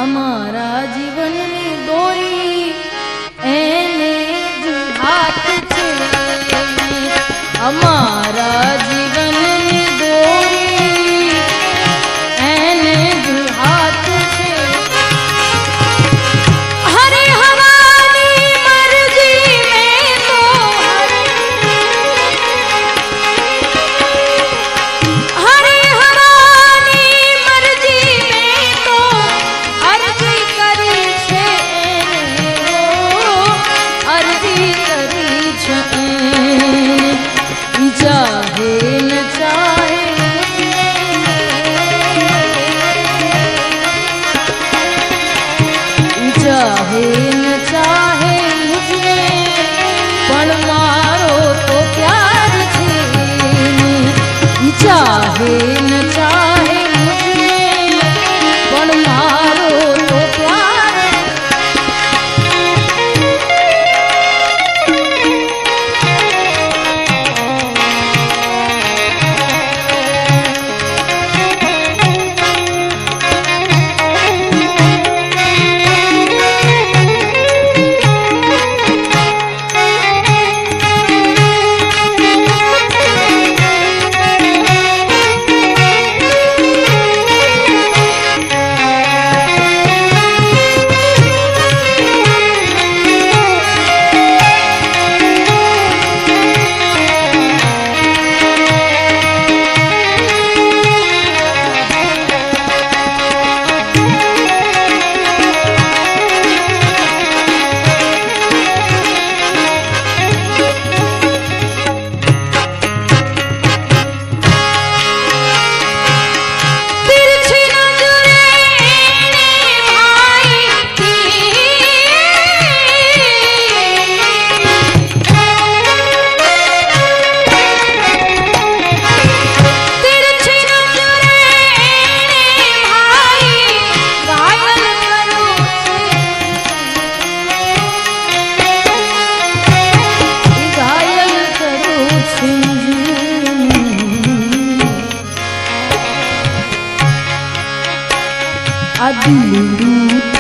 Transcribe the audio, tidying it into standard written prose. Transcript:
અમારા જીવનની દોરી એને જ હાથ છે, અમારા જીવનની દોરી એને જ હાથ છે. હરે હવાની મરજી મેં તો હરે હવાની મરજી મેં તો અરજી કરી છે, અરજી કરી છે. चाहे न चाहे चाहे न चाहे मुझे पण मारो तो प्यार छे. चाहे न चाहे मुझे पण मारो तो प्यार. I do